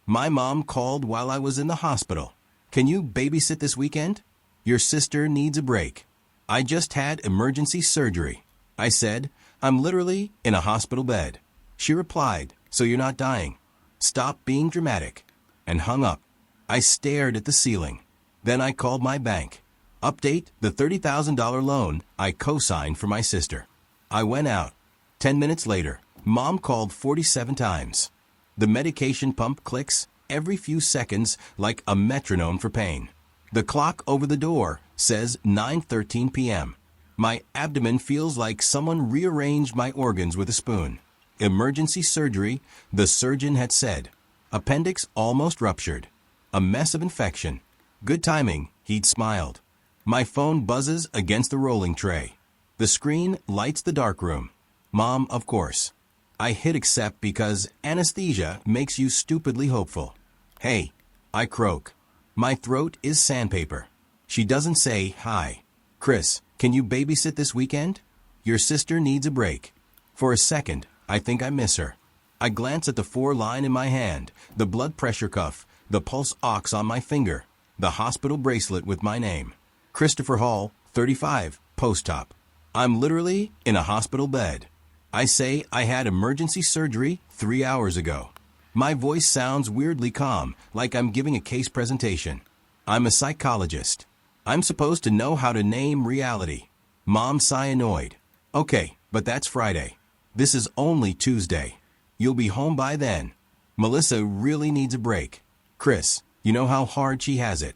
My mom called while I was in the hospital. Can you babysit this weekend? Your sister needs a break. I just had emergency surgery. I said, I'm literally in a hospital bed. She replied, so you're not dying. Stop being dramatic. And hung up. I stared at the ceiling. Then I called my bank. Update the $30,000 loan I co-signed for my sister. I went out. 10 minutes later, Mom called 47 times. The medication pump clicks every few seconds like a metronome for pain. The clock over the door says 9:13 p.m. My abdomen feels like someone rearranged my organs with a spoon. Emergency surgery, the surgeon had said. Appendix almost ruptured. A mess of infection. Good timing, he'd smiled. My phone buzzes against the rolling tray. The screen lights the darkroom. Mom, of course. I hit accept because anesthesia makes you stupidly hopeful. Hey, I croak. My throat is sandpaper. She doesn't say hi. Chris, can you babysit this weekend? Your sister needs a break. For a second, I think I miss her. I glance at the 4 line in my hand, the blood pressure cuff, the pulse ox on my finger, the hospital bracelet with my name. Christopher Hall, 35, post-op. I'm literally in a hospital bed. I say I had emergency surgery 3 hours ago. My voice sounds weirdly calm, like I'm giving a case presentation. I'm a psychologist. I'm supposed to know how to name reality. Mom sigh annoyed. Okay, but that's Friday. This is only Tuesday. You'll be home by then. Melissa really needs a break. Chris, you know how hard she has it.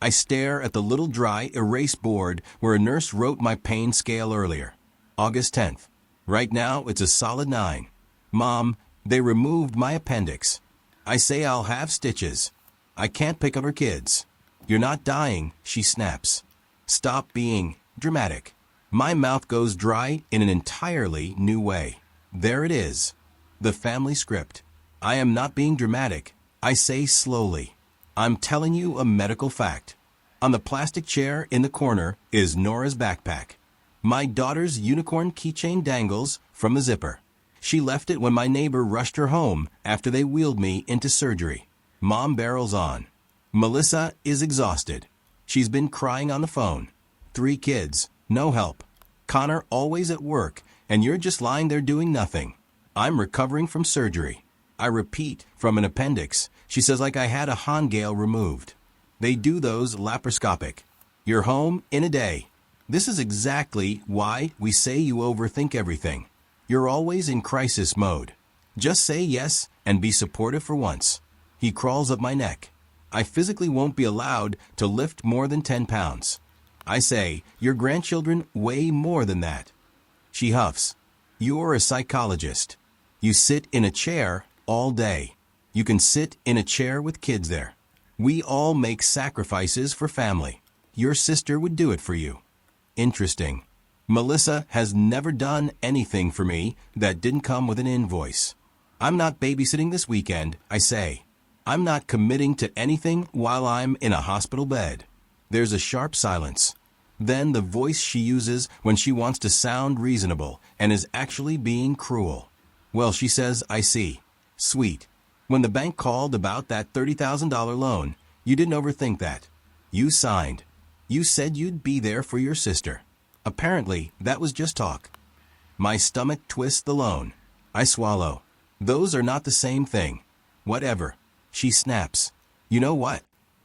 I stare at the little dry erase board where a nurse wrote my pain scale earlier. August 10th. Right now, it's a solid 9. Mom, they removed my appendix. I say I'll have stitches. I can't pick up her kids. You're not dying, she snaps. Stop being dramatic. My mouth goes dry in an entirely new way. There it is. The family script. I am not being dramatic. I say slowly. I'm telling you a medical fact. On the plastic chair in the corner is Nora's backpack. My daughter's unicorn keychain dangles from the zipper. She left it when my neighbor rushed her home after they wheeled me into surgery. Mom barrels on. Melissa is exhausted. She's been crying on the phone. 3 kids, no help. Connor always at work, and you're just lying there doing nothing. I'm recovering from surgery. I repeat, from an appendix. She says like I had a Hongale removed. They do those laparoscopic. You're home in a day. This is exactly why we say you overthink everything. You're always in crisis mode. Just say yes and be supportive for once. He crawls up my neck. I physically won't be allowed to lift more than 10 pounds. I say, your grandchildren weigh more than that. She huffs. You're a psychologist. You sit in a chair all day. You can sit in a chair with kids there. We all make sacrifices for family. Your sister would do it for you. Interesting. Melissa has never done anything for me that didn't come with an invoice. I'm not babysitting this weekend, I say. I'm not committing to anything while I'm in a hospital bed. There's a sharp silence. Then the voice she uses when she wants to sound reasonable and is actually being cruel. Well, she says, I see. Sweet. When the bank called about that $30,000 loan, you didn't overthink that. You signed. You said you'd be there for your sister. Apparently, that was just talk. My stomach twists the loan. I swallow. Those are not the same thing. Whatever. She snaps. You know what?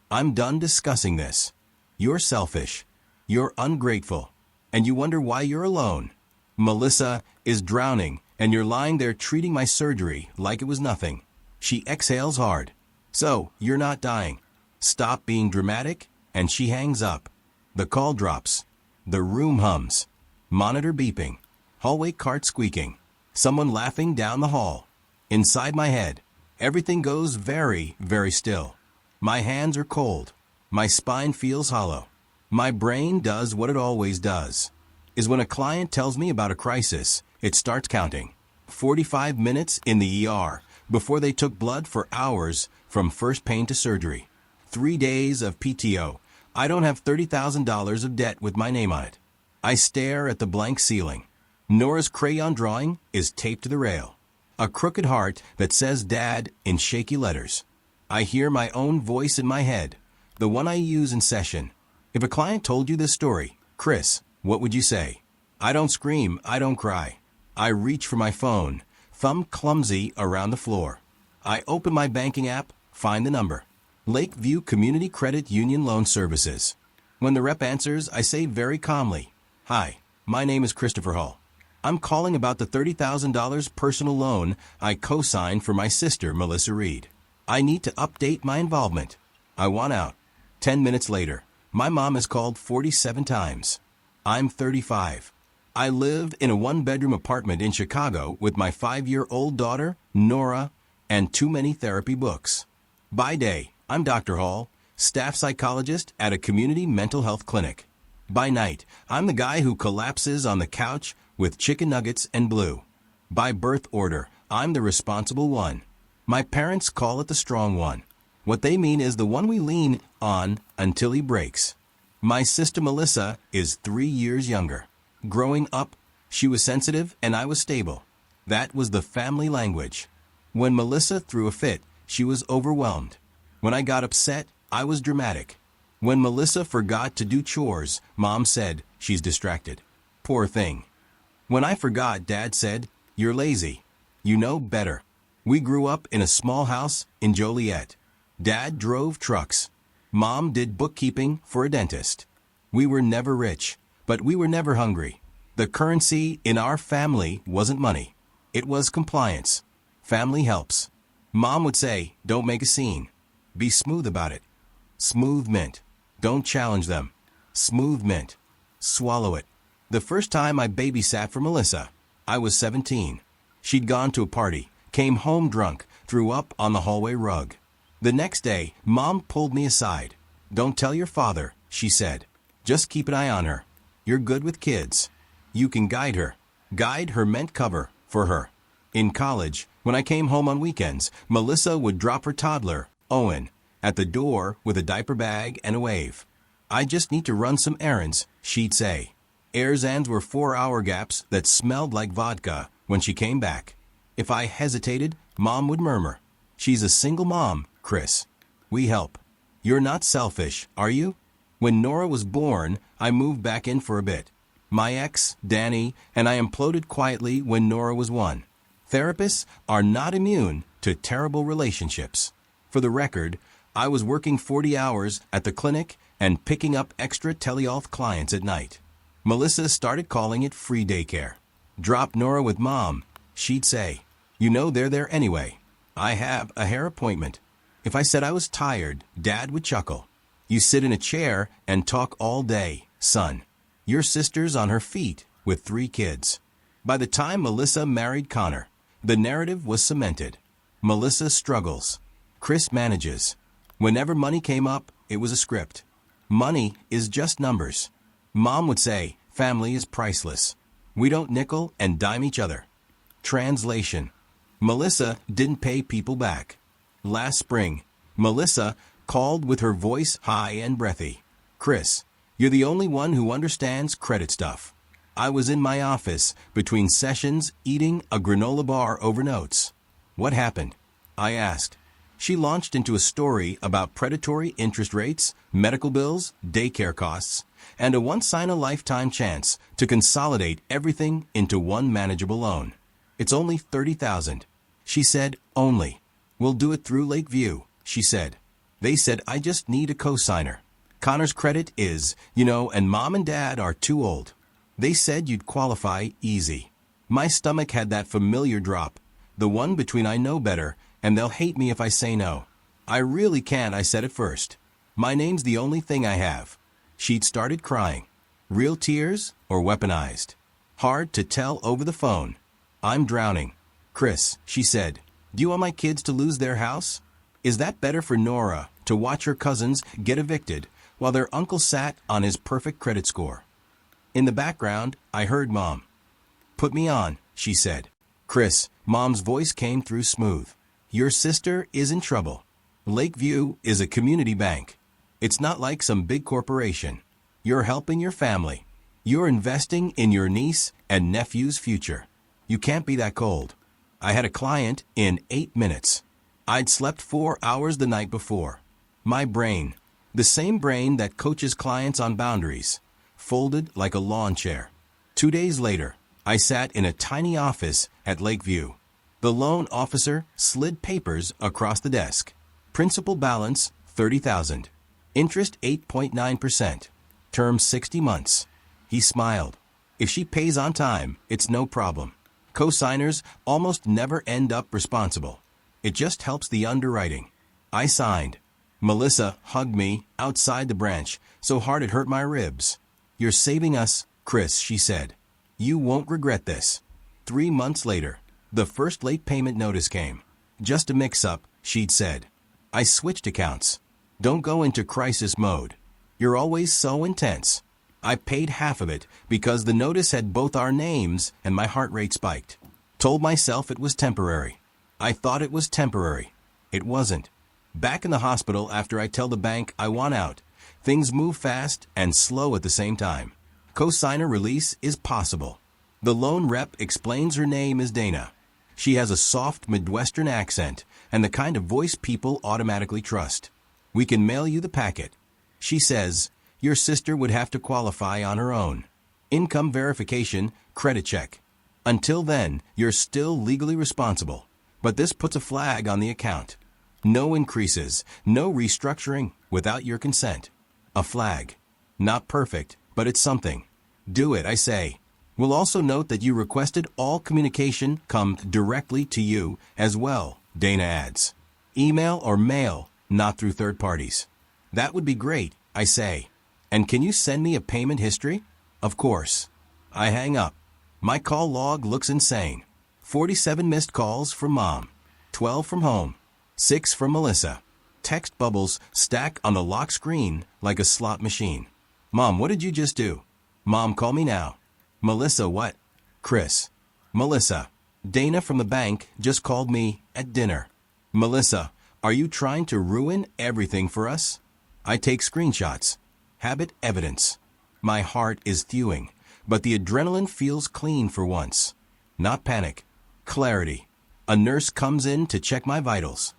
I'm done discussing this. You're selfish. You're ungrateful. And you wonder why you're alone. Melissa is drowning, and you're lying there treating my surgery like it was nothing. She exhales hard. So, you're not dying. Stop being dramatic, and she hangs up. The call drops. The room hums. Monitor beeping. Hallway cart squeaking. Someone laughing down the hall. Inside my head, everything goes very, very still. My hands are cold. My spine feels hollow. My brain does what it always does. Is when a client tells me about a crisis, it starts counting. 45 minutes in the ER before they took blood for hours from first pain to surgery. 3 days of PTO. I don't have $30,000 of debt with my name on it. I stare at the blank ceiling. Nora's crayon drawing is taped to the rail. A crooked heart that says Dad in shaky letters. I hear my own voice in my head, the one I use in session. If a client told you this story, Chris, what would you say? I don't scream, I don't cry. I reach for my phone, thumb clumsy around the floor. I open my banking app, find the number. Lakeview Community Credit Union Loan Services. When the rep answers, I say very calmly, "Hi, my name is Christopher Hall. I'm calling about the $30,000 personal loan I co-signed for my sister, Melissa Reed. I need to update my involvement. I want out." 10 minutes later, my mom has called 47 times. I'm 35. I live in a one-bedroom apartment in Chicago with my 5-year-old daughter, Nora, and too many therapy books. By day, I'm Dr. Hall, staff psychologist at a community mental health clinic. By night, I'm the guy who collapses on the couch with chicken nuggets and blue. By birth order, I'm the responsible one. My parents call it the strong one. What they mean is the one we lean on until he breaks. My sister Melissa is 3 years younger. Growing up, she was sensitive and I was stable. That was the family language. When Melissa threw a fit, she was overwhelmed. When I got upset, I was dramatic. When Melissa forgot to do chores, Mom said, "She's distracted." Poor thing. When I forgot, Dad said, "You're lazy. You know better." We grew up in a small house in Joliet. Dad drove trucks. Mom did bookkeeping for a dentist. We were never rich, but we were never hungry. The currency in our family wasn't money. It was compliance. Family helps. Mom would say, "Don't make a scene. Be smooth about it." Smooth mint. Don't challenge them. Smooth mint. Swallow it. The first time I babysat for Melissa, I was 17. She'd gone to a party, came home drunk, threw up on the hallway rug. The next day, Mom pulled me aside. "Don't tell your father," she said. "Just keep an eye on her. You're good with kids. You can guide her." Guide her meant cover for her. In college, when I came home on weekends, Melissa would drop her toddler, Owen, at the door with a diaper bag and a wave. "I just need to run some errands," she'd say. Errands were 4-hour gaps that smelled like vodka when she came back. If I hesitated, Mom would murmur, "She's a single mom, Chris. We help. You're not selfish, are you?" When Nora was born, I moved back in for a bit. My ex, Danny, and I imploded quietly when Nora was 1. Therapists are not immune to terrible relationships. For the record, I was working 40 hours at the clinic and picking up extra telehealth clients at night. Melissa started calling it free daycare. "Drop Nora with Mom," she'd say. "You know they're there anyway. I have a hair appointment." If I said I was tired, Dad would chuckle. "You sit in a chair and talk all day, son. Your sister's on her feet with 3 kids." By the time Melissa married Connor, the narrative was cemented. Melissa struggles. Chris manages. Whenever money came up, it was a script. Money is just numbers. Mom would say, "Family is priceless. We don't nickel and dime each other." Translation. Melissa didn't pay people back. Last spring, Melissa called with her voice high and breathy. "Chris, you're the only one who understands credit stuff." I was in my office between sessions eating a granola bar over notes. "What happened?" I asked. She launched into a story about predatory interest rates, medical bills, daycare costs, and a once-in-a-lifetime chance to consolidate everything into one manageable loan. "It's only $30,000. She said, "Only. We'll do it through Lakeview," she said. "They said I just need a cosigner. Connor's credit is, and Mom and Dad are too old. They said you'd qualify easy." My stomach had that familiar drop, the one between "I know better" and "they'll hate me if I say no." "I really can't," I said at first. "My name's the only thing I have." She'd started crying. Real tears or weaponized? Hard to tell over the phone. "I'm drowning." "Chris," she said, "do you want my kids to lose their house? Is that better for Nora to watch her cousins get evicted while their uncle sat on his perfect credit score?" In the background, I heard Mom. "Put me on," she said. "Chris," Mom's voice came through smooth. "Your sister is in trouble. Lakeview is a community bank. It's not like some big corporation. You're helping your family. You're investing in your niece and nephew's future. You can't be that cold." I had a client in 8 minutes. I'd slept 4 hours the night before. My brain, the same brain that coaches clients on boundaries, folded like a lawn chair. 2 days later, I sat in a tiny office at Lakeview. The loan officer slid papers across the desk. Principal balance, $30,000. Interest 8.9%. Term 60 months. He smiled. If she pays on time, it's no problem. Co-signers almost never end up responsible. It just helps the underwriting. I signed. Melissa hugged me outside the branch so hard it hurt my ribs. You're saving us, Chris, she said. You won't regret this. 3 months later, the first late payment notice came. Just a mix-up, she'd said. I switched accounts. Don't go into crisis mode. You're always so intense. I paid half of it because the notice had both our names and my heart rate spiked. Told myself it was temporary. I thought it was temporary. It wasn't. Back in the hospital after I tell the bank I want out, things move fast and slow at the same time. Co-signer release is possible. The loan rep explains her name is Dana. She has a soft Midwestern accent and the kind of voice people automatically trust. We can mail you the packet. She says, your sister would have to qualify on her own. Income verification, credit check. Until then, you're still legally responsible. But this puts a flag on the account. No increases, no restructuring without your consent. A flag. Not perfect, but it's something. Do it, I say. We'll also note that you requested all communication come directly to you as well, Dana adds. Email or mail, not through third parties. That would be great, I say. And can you send me a payment history? Of course. I hang up. My call log looks insane. 47 missed calls from Mom. 12 from home. 6 from Melissa. Text bubbles stack on the lock screen like a slot machine. Mom, what did you just do? Mom, call me now. Melissa, what? Chris. Melissa. Dana from the bank just called me at dinner. Melissa, are you trying to ruin everything for us? I take screenshots. Habit evidence. My heart is thewing, but the adrenaline feels clean for once. Not panic. Clarity. A nurse comes in to check my vitals.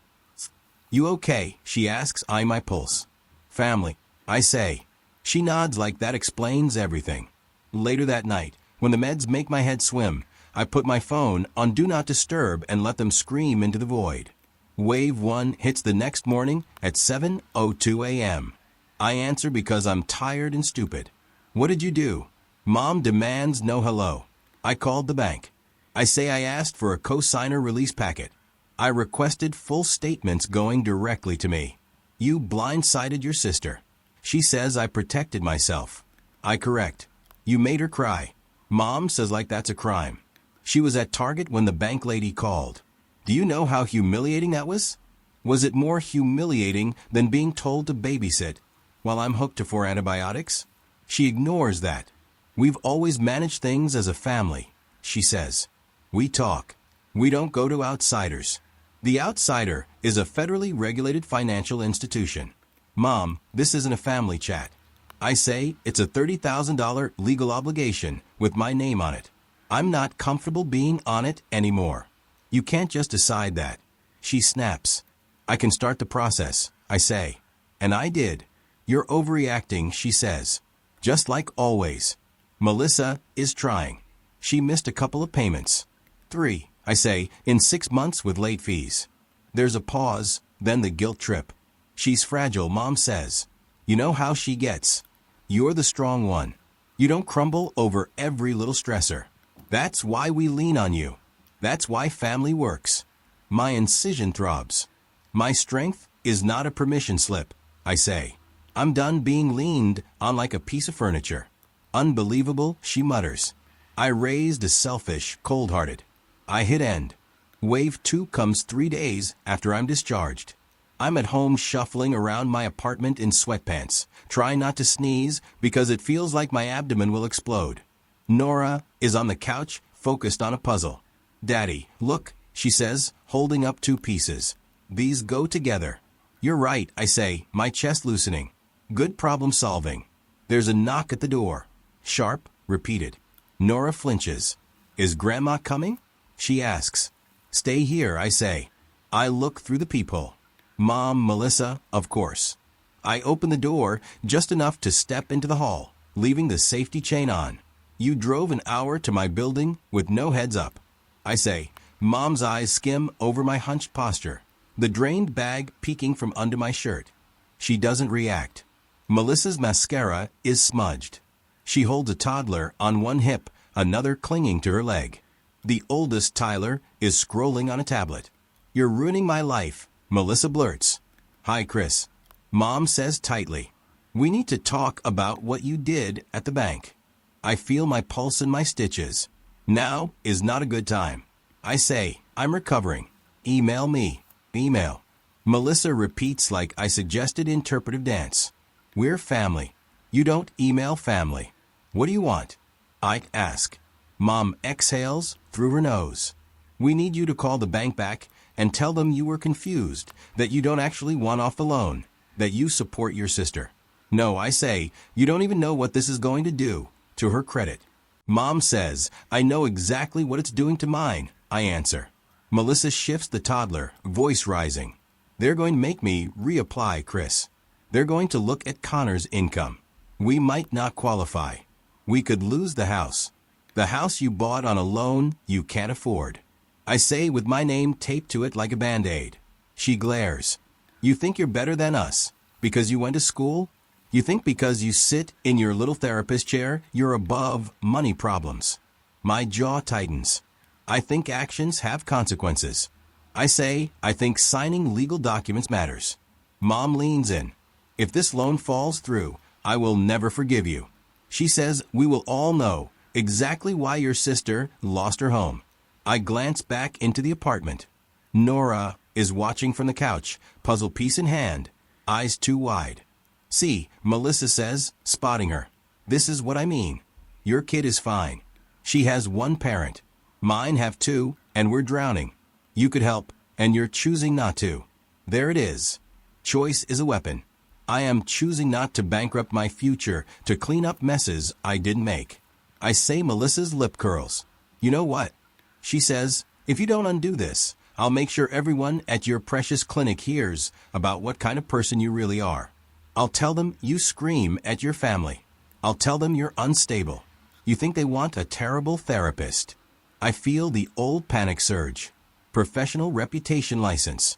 You okay? She asks, eyeing my pulse. Family, I say. She nods like that explains everything. Later that night, when the meds make my head swim, I put my phone on Do Not Disturb and let them scream into the void. Wave 1 hits the next morning at 7:02 a.m. I answer because I'm tired and stupid. What did you do? Mom demands no hello. I called the bank. I say I asked for a co-signer release packet. I requested full statements going directly to me. You blindsided your sister. She says I protected myself. I correct. You made her cry. Mom says like that's a crime. She was at Target when the bank lady called. Do you know how humiliating that was? Was it more humiliating than being told to babysit while I'm hooked to 4 antibiotics? She ignores that. We've always managed things as a family, she says. We talk. We don't go to outsiders. The outsider is a federally regulated financial institution. Mom, this isn't a family chat. I say it's a $30,000 legal obligation with my name on it. I'm not comfortable being on it anymore. You can't just decide that. She snaps. I can start the process, I say. And I did. You're overreacting, she says. Just like always. Melissa is trying. She missed a couple of payments. 3, I say, in 6 months with late fees. There's a pause, then the guilt trip. She's fragile, Mom says. You know how she gets. You're the strong one. You don't crumble over every little stressor. That's why we lean on you. That's why family works. My incision throbs. My strength is not a permission slip, I say. I'm done being leaned on like a piece of furniture. Unbelievable, she mutters. I raised a selfish, cold-hearted. I hit end. Wave 2 comes 3 days after I'm discharged. I'm at home shuffling around my apartment in sweatpants, trying not to sneeze because it feels like my abdomen will explode. Nora is on the couch, focused on a puzzle. Daddy, look, she says, holding up 2 pieces. These go together. You're right, I say, my chest loosening. Good problem solving. There's a knock at the door. Sharp, repeated. Nora flinches. Is Grandma coming? She asks. Stay here, I say. I look through the peephole. Mom, Melissa, of course. I open the door just enough to step into the hall, leaving the safety chain on. You drove an hour to my building with no heads up. I say. Mom's eyes skim over my hunched posture, the drained bag peeking from under my shirt. She doesn't react. Melissa's mascara is smudged. She holds a toddler on one hip, another clinging to her leg. The oldest, Tyler, is scrolling on a tablet. You're ruining my life, Melissa blurts. Hi, Chris. Mom says tightly. We need to talk about what you did at the bank. I feel my pulse in my stitches. Now is not a good time. I say, I'm recovering. Email me. Email. Melissa repeats like I suggested interpretive dance. We're family. You don't email family. What do you want? I ask. Mom exhales through her nose. We need you to call the bank back and tell them you were confused, that you don't actually want off the loan, that you support your sister. No, I say, you don't even know what this is going to do to her credit. Mom says, I know exactly what it's doing to mine, I answer. Melissa shifts the toddler, voice rising. They're going to make me reapply, Chris. They're going to look at Connor's income. We might not qualify. We could lose the house. The house you bought on a loan you can't afford. I say with my name taped to it like a Band-Aid. She glares. You think you're better than us because you went to school? You think because you sit in your little therapist chair, you're above money problems? My jaw tightens. I think actions have consequences. I say, I think signing legal documents matters. Mom leans in. If this loan falls through, I will never forgive you. She says we will all know exactly why your sister lost her home. I glance back into the apartment. Nora is watching from the couch, puzzle piece in hand, eyes too wide. See, Melissa says, spotting her. This is what I mean. Your kid is fine. She has one parent. Mine have two, and we're drowning. You could help, and you're choosing not to. There it is. Choice is a weapon. I am choosing not to bankrupt my future to clean up messes I didn't make. I say Melissa's lip curls. You know what? She says, if you don't undo this, I'll make sure everyone at your precious clinic hears about what kind of person you really are. I'll tell them you scream at your family. I'll tell them you're unstable. You think they want a terrible therapist. I feel the old panic surge. Professional reputation license.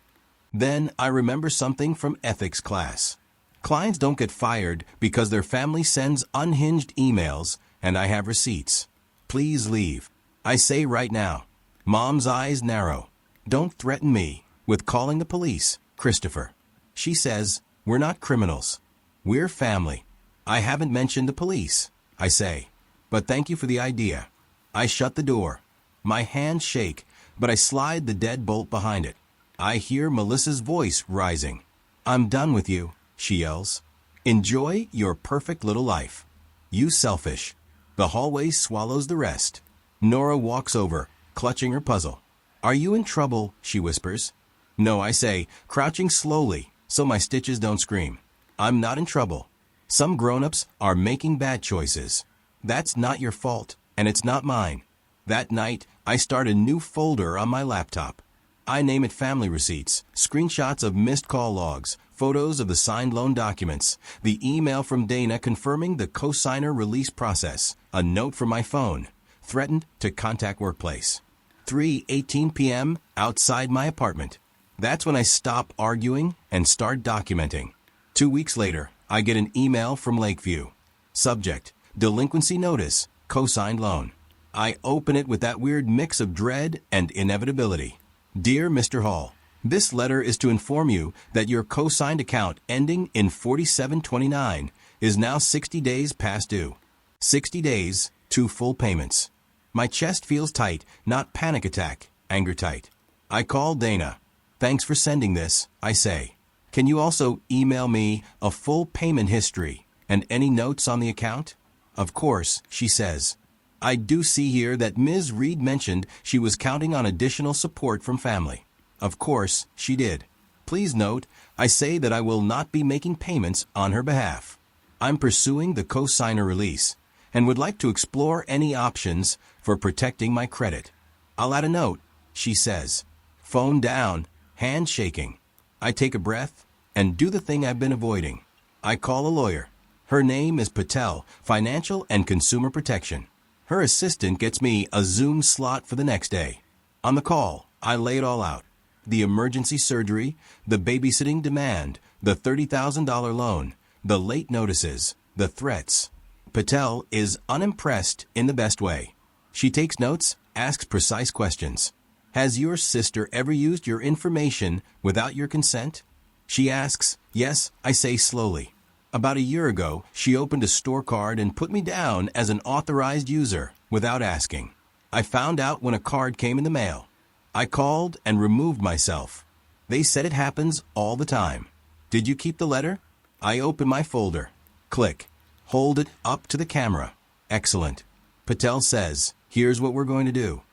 Then I remember something from ethics class. Clients don't get fired because their family sends unhinged emails and I have receipts. Please leave. I say right now. Mom's eyes narrow. Don't threaten me with calling the police, Christopher. She says, we're not criminals. We're family. I haven't mentioned the police, I say. But thank you for the idea. I shut the door. My hands shake, but I slide the deadbolt behind it. I hear Melissa's voice rising. I'm done with you, she yells. Enjoy your perfect little life. You selfish. The hallway swallows the rest. Nora walks over, clutching her puzzle. Are you in trouble? She whispers. No, I say, crouching slowly so my stitches don't scream. I'm not in trouble. Some grown-ups are making bad choices. That's not your fault, and it's not mine. That night, I start a new folder on my laptop. I name it Family Receipts, screenshots of missed call logs, photos of the signed loan documents, the email from Dana confirming the cosigner release process, a note from my phone, threatened to contact workplace. 3:18 p.m. outside my apartment. That's when I stop arguing and start documenting. 2 weeks later, I get an email from Lakeview. Subject, delinquency notice, cosigned loan. I open it with that weird mix of dread and inevitability. Dear Mr. Hall, this letter is to inform you that your cosigned account ending in 4729 is now 60 days past due. 60 days, 2 full payments. My chest feels tight, not panic attack, anger tight. I call Dana. Thanks for sending this, I say. Can you also email me a full payment history and any notes on the account? Of course, she says. I do see here that Ms. Reed mentioned she was counting on additional support from family. Of course, she did. Please note, I say that I will not be making payments on her behalf. I'm pursuing the cosigner release and would like to explore any options for protecting my credit. I'll add a note, she says. Phone down. hand shaking. I take a breath and do the thing I've been avoiding. I call a lawyer. Her name is Patel, Financial and Consumer Protection. Her assistant gets me a Zoom slot for the next day. On the call, I lay it all out. The emergency surgery, the babysitting demand, the $30,000 loan, the late notices, the threats. Patel is unimpressed in the best way. She takes notes, asks precise questions. Has your sister ever used your information without your consent? She asks. Yes, I say slowly. About a year ago, she opened a store card and put me down as an authorized user without asking. I found out when a card came in the mail. I called and removed myself. They said it happens all the time. Did you keep the letter? I open my folder. Click. Hold it up to the camera. Excellent. Patel says, here's what we're going to do.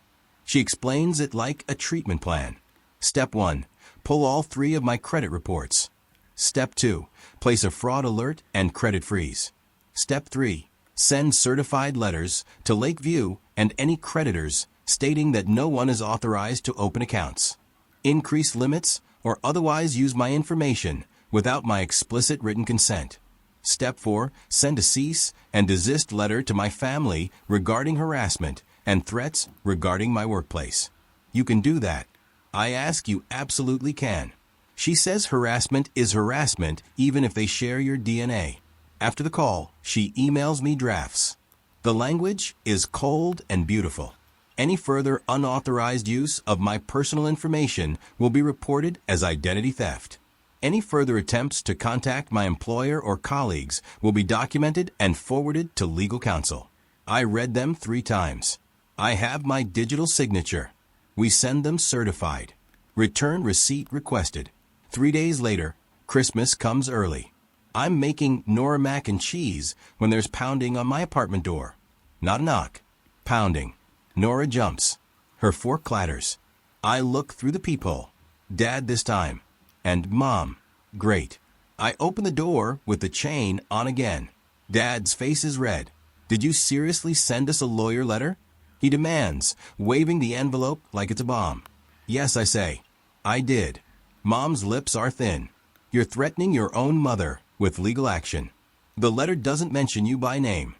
She explains it like a treatment plan. Step 1. Pull all 3 of my credit reports. Step 2. Place a fraud alert and credit freeze. Step 3. Send certified letters to Lakeview and any creditors stating that no one is authorized to open accounts. Increase limits or otherwise use my information without my explicit written consent. Step 4. Send a cease and desist letter to my family regarding harassment and threats regarding my workplace. You can do that. I ask you absolutely can. She says harassment is harassment even if they share your DNA. After the call, she emails me drafts. The language is cold and beautiful. Any further unauthorized use of my personal information will be reported as identity theft. Any further attempts to contact my employer or colleagues will be documented and forwarded to legal counsel. I read them 3 times. I have my digital signature. We send them certified. Return receipt requested. 3 days later, Christmas comes early. I'm making Nora mac and cheese when there's pounding on my apartment door. Not a knock. Pounding. Nora jumps. Her fork clatters. I look through the peephole. Dad this time. And Mom. Great. I open the door with the chain on again. Dad's face is red. Did you seriously send us a lawyer letter? He demands, waving the envelope like it's a bomb. Yes, I say. I did. Mom's lips are thin. You're threatening your own mother with legal action. The letter doesn't mention you by name.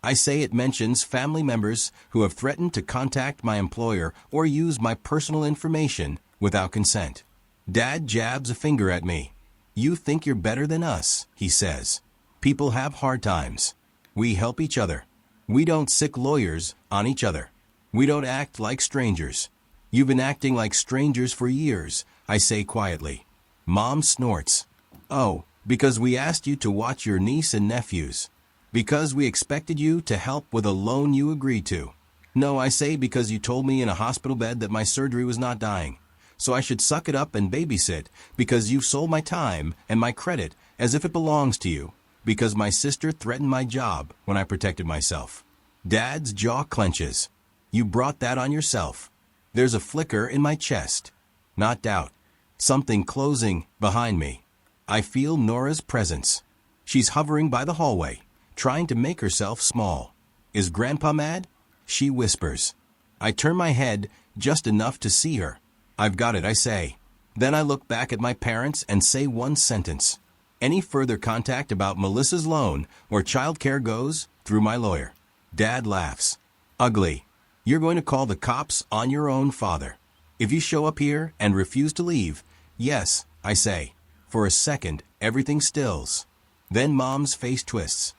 I say it mentions family members who have threatened to contact my employer or use my personal information without consent. Dad jabs a finger at me. You think you're better than us, he says. People have hard times. We help each other. We don't sick lawyers on each other. We don't act like strangers. You've been acting like strangers for years, I say quietly. Mom snorts. Oh, because we asked you to watch your niece and nephews. Because we expected you to help with a loan you agreed to. No, I say because you told me in a hospital bed that my surgery was not dying. So I should suck it up and babysit because you've sold my time and my credit as if it belongs to you. Because my sister threatened my job when I protected myself. Dad's jaw clenches. You brought that on yourself. There's a flicker in my chest. Not doubt. Something closing behind me. I feel Nora's presence. She's hovering by the hallway, trying to make herself small. Is Grandpa mad? She whispers. I turn my head just enough to see her. I've got it, I say. Then I look back at my parents and say one sentence. Any further contact about Melissa's loan or childcare goes through my lawyer. Dad laughs. Ugly. You're going to call the cops on your own father. If you show up here and refuse to leave, yes, I say. For a second, everything stills. Then Mom's face twists.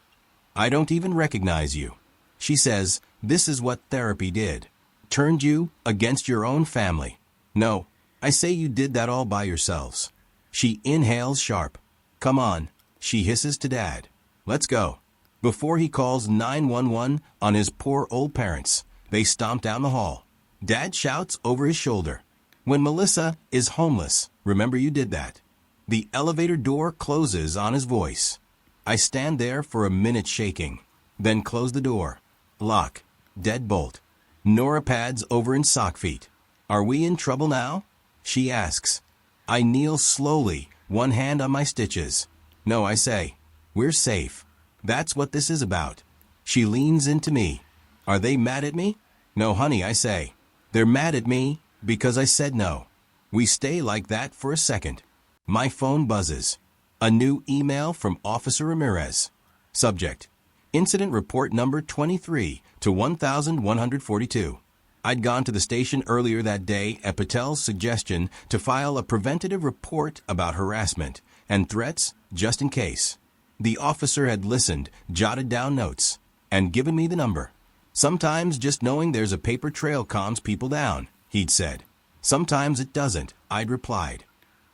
I don't even recognize you. She says, this is what therapy did. Turned you against your own family. No, I say you did that all by yourselves. She inhales sharp. Come on, she hisses to Dad. Let's go. Before he calls 911 on his poor old parents, they stomp down the hall. Dad shouts over his shoulder. When Melissa is homeless, remember you did that. The elevator door closes on his voice. I stand there for a minute shaking, then close the door. Lock. Deadbolt. Nora pads over in sock feet. Are we in trouble now? She asks. I kneel slowly, one hand on my stitches. No, I say. We're safe. That's what this is about. She leans into me. Are they mad at me? No, honey, I say. They're mad at me because I said no. We stay like that for a second. My phone buzzes. A new email from Officer Ramirez. Subject: Incident report number 23 to 1142. I'd gone to the station earlier that day at Patel's suggestion to file a preventative report about harassment and threats just in case. The officer had listened, jotted down notes, and given me the number. Sometimes just knowing there's a paper trail calms people down, he'd said. Sometimes it doesn't, I'd replied.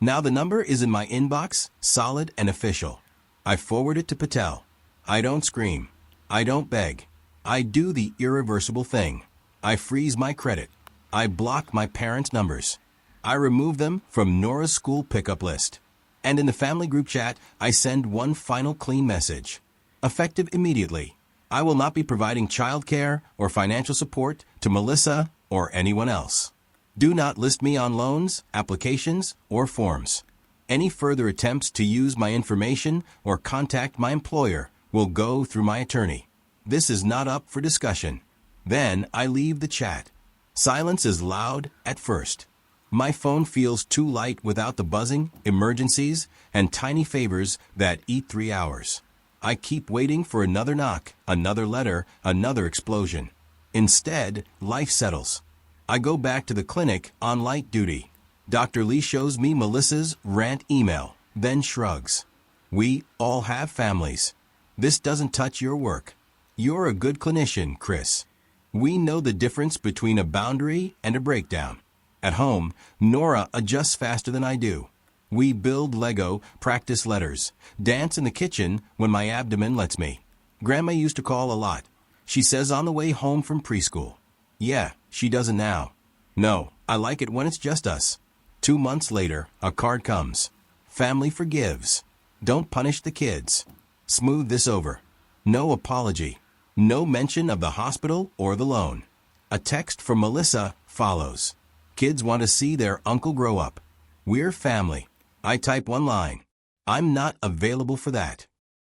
Now the number is in my inbox, solid and official. I forward it to Patel. I don't scream. I don't beg. I do the irreversible thing. I freeze my credit. I block my parents' numbers. I remove them from Nora's school pickup list. And in the family group chat, I send one final clean message. Effective immediately. I will not be providing childcare or financial support to Melissa or anyone else. Do not list me on loans, applications, or forms. Any further attempts to use my information or contact my employer will go through my attorney. This is not up for discussion. Then I leave the chat. Silence is loud at first. My phone feels too light without the buzzing, emergencies, and tiny favors that eat 3 hours. I keep waiting for another knock, another letter, another explosion. Instead, life settles. I go back to the clinic on light duty. Dr. Lee shows me Melissa's rant email, then shrugs. We all have families. This doesn't touch your work. You're a good clinician, Chris. We know the difference between a boundary and a breakdown. At home, Nora adjusts faster than I do. We build Lego, practice letters, dance in the kitchen when my abdomen lets me. Grandma used to call a lot. She says on the way home from preschool. Yeah, she doesn't now. No, I like it when it's just us. 2 months later, a card comes. Family forgives. Don't punish the kids. Smooth this over. No apology. No mention of the hospital or the loan. A text from Melissa follows. Kids want to see their uncle grow up. We're family. I type one line. I'm not available for that.